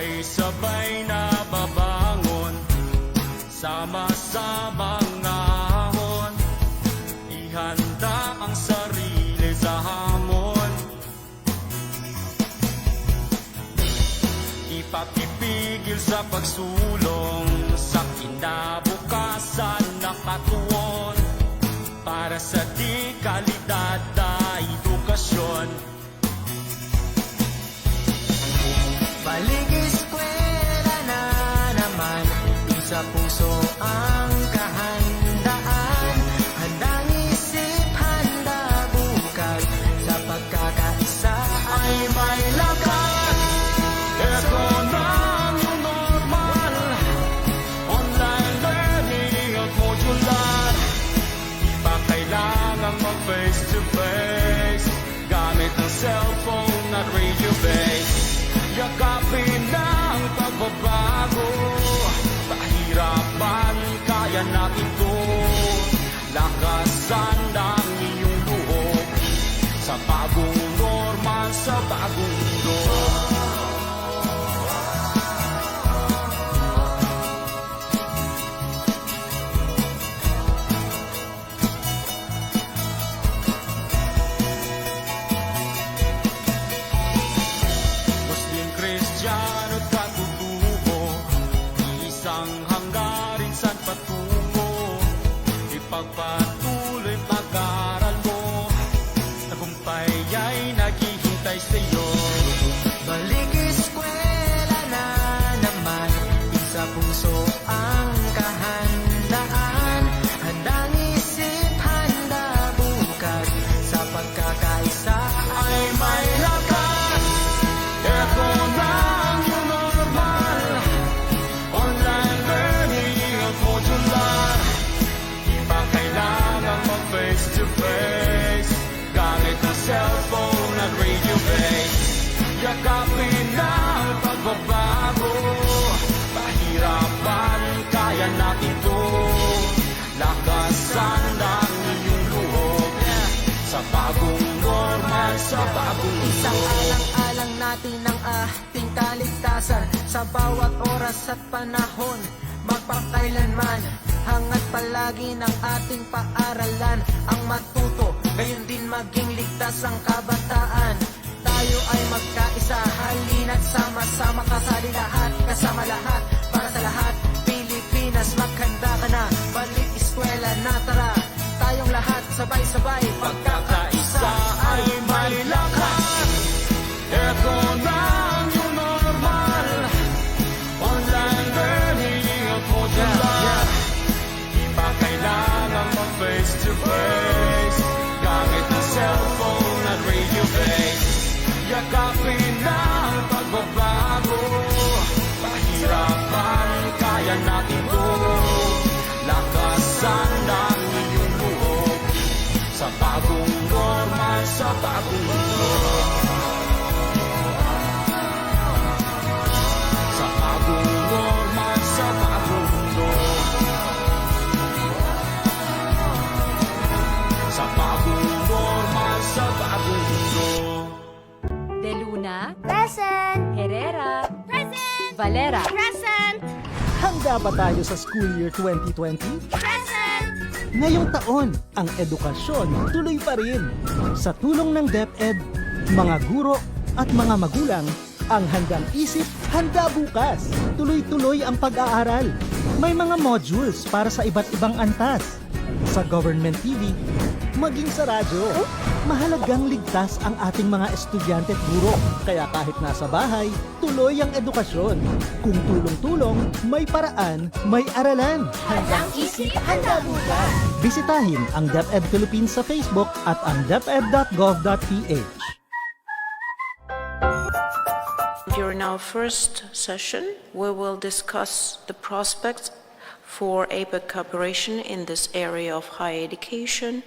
Sabay-sabay na babangon, sama-samang ahon, ihanda ang sarili sa hamon. Ipakipigil sa pagsulong sa kinabukasan na katuon, para sa di kalidad na edukasyon. Balik eskwela na naman, sa puso ang kahandaan, handang isip, handa bukas, sa pagkakaisa ay may lakas. Ito na ang normal, online learning at modular. Di pa kailangang mag-face to face, gamit ang cellphone at radio base. Yakapin na ang pagbabago, pahirapan, kaya natin to. Lakasan ang iyong loob, sa bagong normal, sa bagong mundo. Kristiyano't katutubo, isang hanggarin saan patungo. Ipagpatuloy pag-aaral mo, tagumpay ay naghihintay sa'yo. Balik eskwela na naman, sa puso ang kahandaan, handang isip, handa bukas, sa pagkakaisa ay may lakas. Ito na ang new normal, online learning at modular. Di pa kailangang mag-face to face, gamit ang cellphone at radio base. Yakapin na ang pagbabago, pahirapan, kaya natin to. Lakasan ang iyong loob, sa bagong normal, sa bagong mundo. Isang alang-alang natin ang ating kaligtasan, sa bawat oras at panahon, magpakailanman. Hangat palagi ng ating paaralan, ang matuto, gayon din maging ligtas ang kabataan. Tayo ay magkaisa, halina't sama-sama, kasali lahat, kasama lahat, para sa lahat. Pilipinas, maghanda ka na, balik eskwela na, tara. Tayong lahat, sabay-sabay, Pagkakaisa ay may lakas. Ito na ang new normal, online learning at modular. Di pa kailangang mag-face to face, gamit ang cellphone at radio base. Yakapin na ang pagbabago, pahirapan, kaya natin to. Lakasan ang iyong loob, sa bagong normal, sa bagong mundo. Sa bagong normal, sa bagong mundo. Sa bagong normal, sa bagong mundo. De Luna, Present! Herrera, Present! Valera. Present! Handa ba tayo sa school year 2020? Present! Ngayong taon, ang edukasyon tuloy pa rin. Sa tulong ng DepEd, mga guro at mga magulang, ang handang isip, handa bukas. Tuloy-tuloy ang pag-aaral. May mga modules para sa iba't ibang antas. Sa government TV, maging sa radyo. Mahalagang ligtas ang ating mga estudyante at guro. Kaya kahit nasa bahay, tuloy ang edukasyon. Kung tulong-tulong, may paraan, may aralan. Handang isip, handa bukas! Bisitahin ang DepEd Philippines sa Facebook at ang deped.gov.ph. During our first session, we will discuss the prospects for APEC cooperation in this area of higher education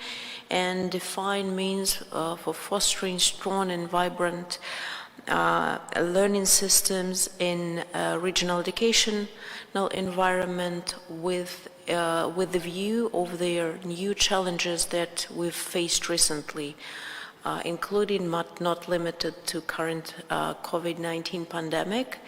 and define means for fostering strong and vibrant learning systems in regional educational environment with the view of their new challenges that we've faced recently, including but not limited to current COVID-19 pandemic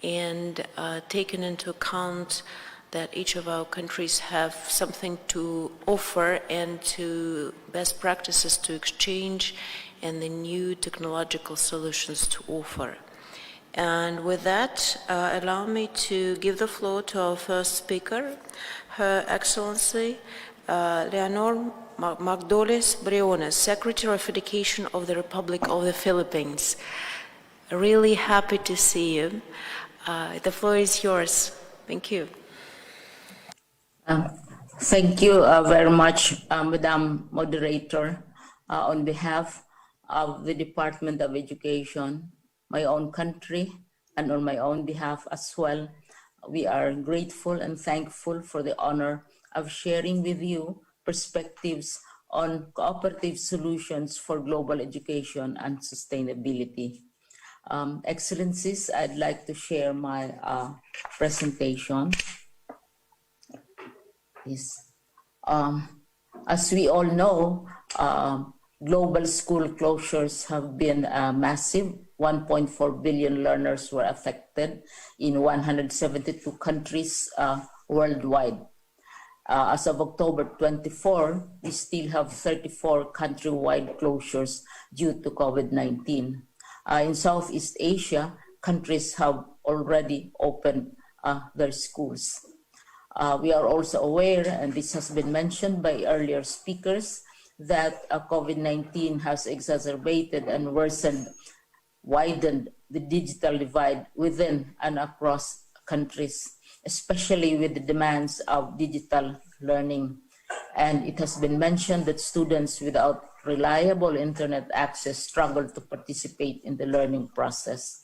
and taken into account that each of our countries have something to offer and to best practices to exchange and the new technological solutions to offer. And with that, allow me to give the floor to our first speaker, Her Excellency Leonor Magdoles Briones, Secretary of Education of the Republic of the Philippines. Really happy to see you. The floor is yours. Thank you. Thank you very much, Madam Moderator. On behalf of the Department of Education, my own country, and on my own behalf as well, we are grateful and thankful for the honor of sharing with you perspectives on cooperative solutions for global education and sustainability. Excellencies, I'd like to share my presentation. Yes. As we all know, global school closures have been massive. 1.4 billion learners were affected in 172 countries worldwide. As of October 24, we still have 34 countrywide closures due to COVID-19. In Southeast Asia, countries have already opened their schools. We are also aware, and this has been mentioned by earlier speakers, that COVID-19 has exacerbated and widened the digital divide within and across countries, especially with the demands of digital learning. And it has been mentioned that students without reliable internet access struggle to participate in the learning process.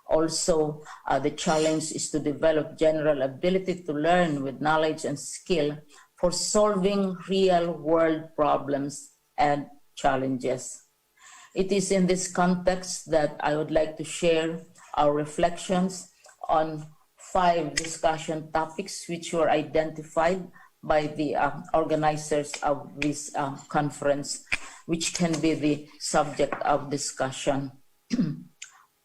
Also, the challenge is to develop general ability to learn with knowledge and skill for solving real-world problems and challenges. It is in this context that I would like to share our reflections on 5 discussion topics which were identified by the organizers of this conference, which can be the subject of discussion.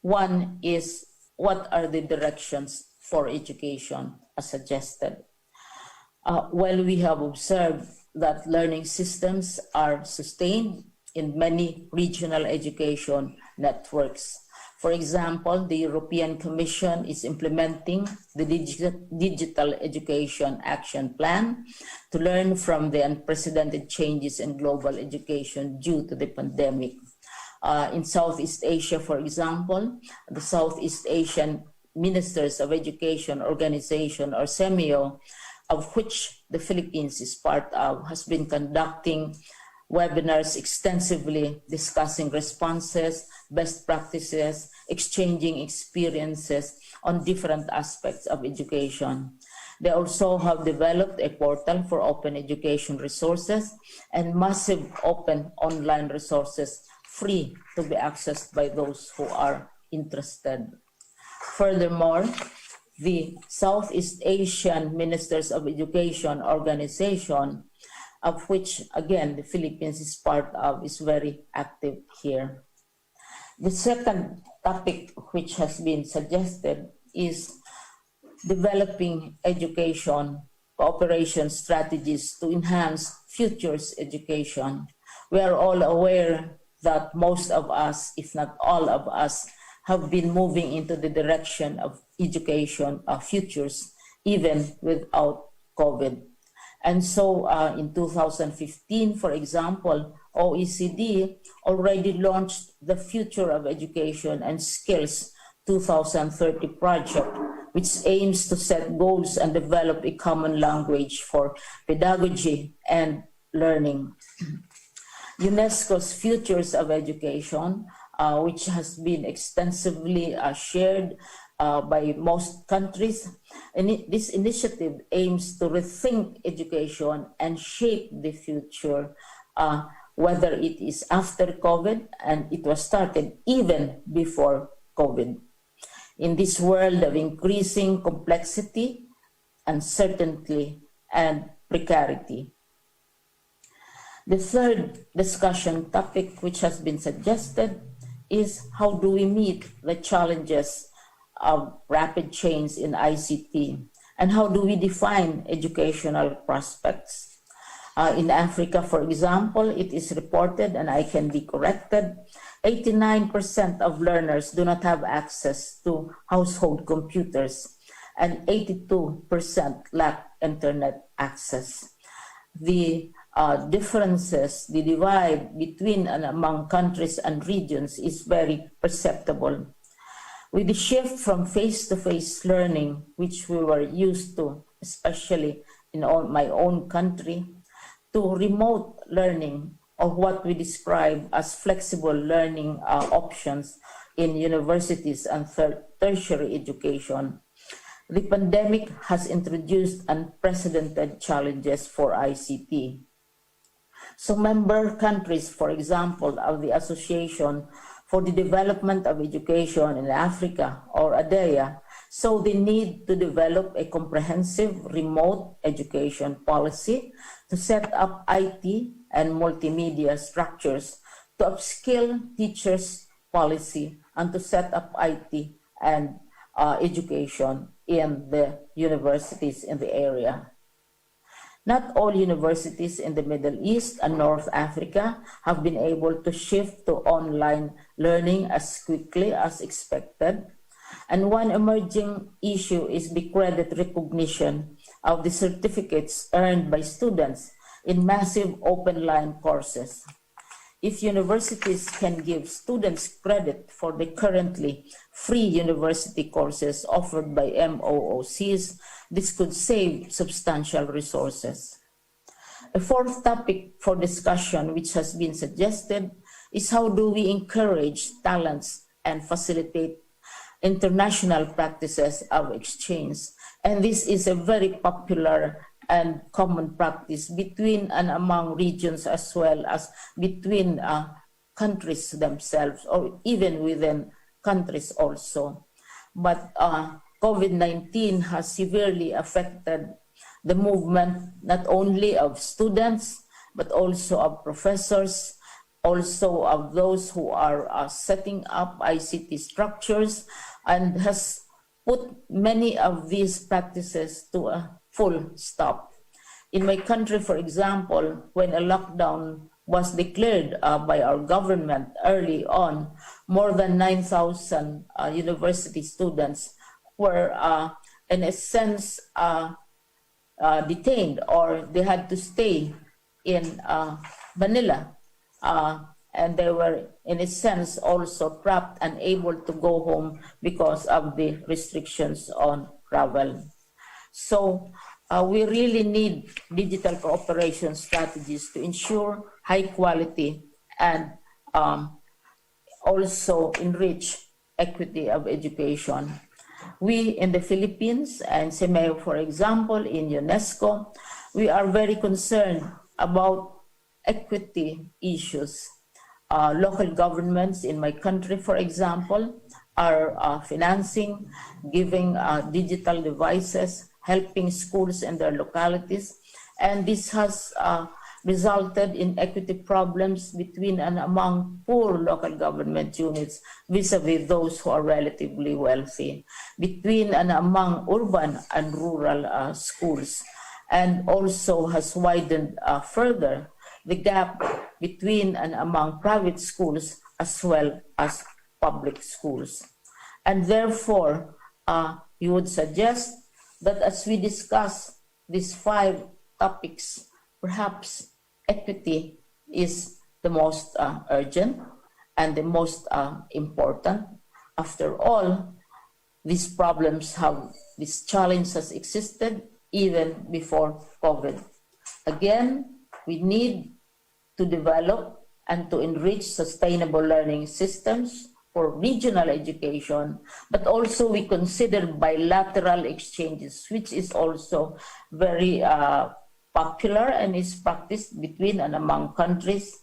One is, what are the directions for education as suggested? Well, we have observed that learning systems are sustained in many regional education networks. For example, the European Commission is implementing the Digital Education Action Plan to learn from the unprecedented changes in global education due to the pandemic. In Southeast Asia, for example, the Southeast Asian Ministers of Education Organization, or SEMIO, of which the Philippines is part of, has been conducting webinars extensively discussing responses, best practices, exchanging experiences on different aspects of education. They also have developed a portal for open education resources and massive open online resources free to be accessed by those who are interested. Furthermore, the Southeast Asian Ministers of Education Organization, of which, again, the Philippines is part of, is very active here. The second topic which has been suggested is developing education cooperation strategies to enhance futures education. We are all aware that most of us, if not all of us, have been moving into the direction of education futures, even without COVID. And so in 2015, for example, OECD already launched the Future of Education and Skills 2030 project, which aims to set goals and develop a common language for pedagogy and learning. UNESCO's Futures of Education, which has been extensively shared by most countries. And this initiative aims to rethink education and shape the future, whether it is after COVID, and it was started even before COVID. In this world of increasing complexity, uncertainty, and precarity. The third discussion topic which has been suggested is, how do we meet the challenges of rapid change in ICT? And how do we define educational prospects? In Africa, for example, it is reported, and I can be corrected, 89% of learners do not have access to household computers, and 82% lack internet access. The differences, the divide between and among countries and regions is very perceptible. With the shift from face-to-face learning, which we were used to, especially in my own country, to remote learning, or what we describe as flexible learning options in universities and tertiary education, the pandemic has introduced unprecedented challenges for ICT. So member countries, for example, of the Association for the Development of Education in Africa, or ADEA, saw the need to develop a comprehensive remote education policy to set up IT and multimedia structures, to upskill teachers' policy, and to set up IT and education in the universities in the area. Not all universities in the Middle East and North Africa have been able to shift to online learning as quickly as expected. And one emerging issue is the credit recognition of the certificates earned by students in massive open-line courses. If universities can give students credit for the currently free university courses offered by MOOCs, this could save substantial resources. A fourth topic for discussion which has been suggested is how do we encourage talents and facilitate international practices of exchange. And this is a very popular and common practice between and among regions, as well as between countries themselves, or even within countries also. But COVID-19 has severely affected the movement not only of students, but also of professors, also of those who are setting up ICT structures, and has put many of these practices to a full stop. In my country, for example, when a lockdown was declared by our government early on, more than 9,000 university students were in a sense detained, or they had to stay in Manila, and they were in a sense also trapped, unable to go home because of the restrictions on travel. So we really need digital cooperation strategies to ensure high quality and also enrich equity of education. We in the Philippines and CEMEO, for example, in UNESCO, we are very concerned about equity issues. Local governments in my country, for example, are financing, giving digital devices, helping schools in their localities. And this has resulted in equity problems between and among poor local government units vis-a-vis those who are relatively wealthy, between and among urban and rural schools, and also has widened further the gap between and among private schools as well as public schools. And therefore, you would suggest that as we discuss these 5 topics, perhaps equity is the most urgent and the most important. After all, these problems this challenge has existed even before COVID. Again, we need to develop and to enrich sustainable learning systems for regional education, but also we consider bilateral exchanges, which is also very popular and is practiced between and among countries.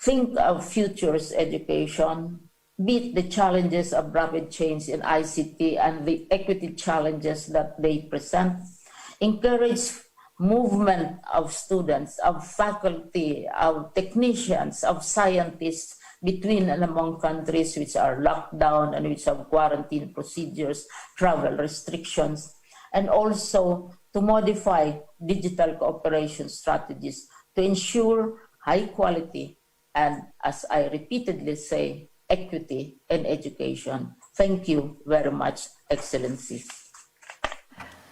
Think of futures education, beat the challenges of rapid change in ICT and the equity challenges that they present. Encourage movement of students, of faculty, of technicians, of scientists between and among countries which are locked down and which have quarantine procedures, travel restrictions, and also to modify digital cooperation strategies to ensure high quality and, as I repeatedly say, equity in education. Thank you very much, Excellencies.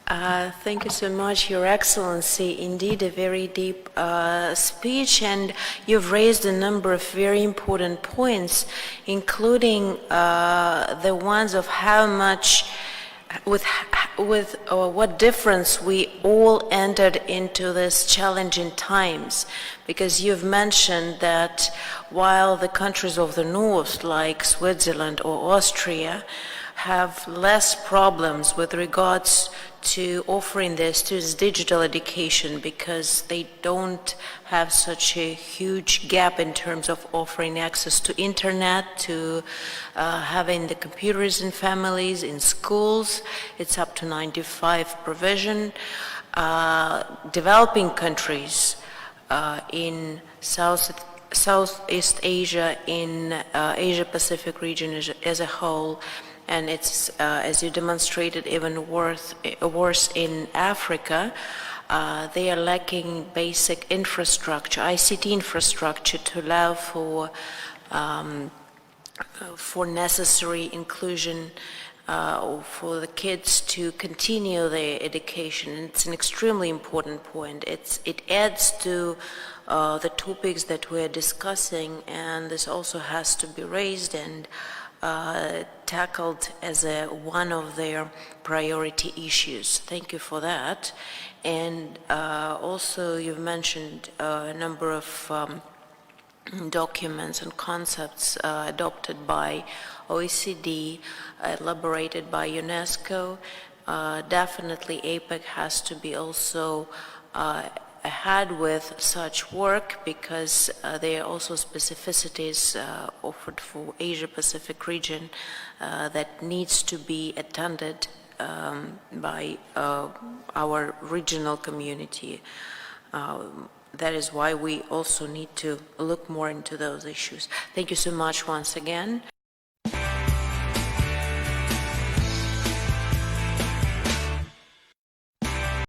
Thank you so much, Your Excellency. Indeed, a very deep speech, and you've raised a number of very important points, including the ones of how much, with what difference we all entered into this challenging times, because you've mentioned that while the countries of the north, like Switzerland or Austria, have less problems with regards to offering their students digital education because they don't have such a huge gap in terms of offering access to internet, to having the computers in families, in schools. It's up to 95 provision. Developing countries in Southeast Asia, in Asia-Pacific region as a whole, and it's, as you demonstrated, even worse in Africa. They are lacking basic infrastructure, ICT infrastructure, to allow for necessary inclusion for the kids to continue their education. And it's an extremely important point. It adds to the topics that we're discussing, and this also has to be raised and tackled as one of their priority issues. Thank you for that. And also you've mentioned a number of documents and concepts adopted by OECD, elaborated by UNESCO. Definitely APEC has to be also ahead with such work, because there are also specificities offered for Asia-Pacific region that needs to be attended by our regional community. That is why we also need to look more into those issues. Thank you so much once again.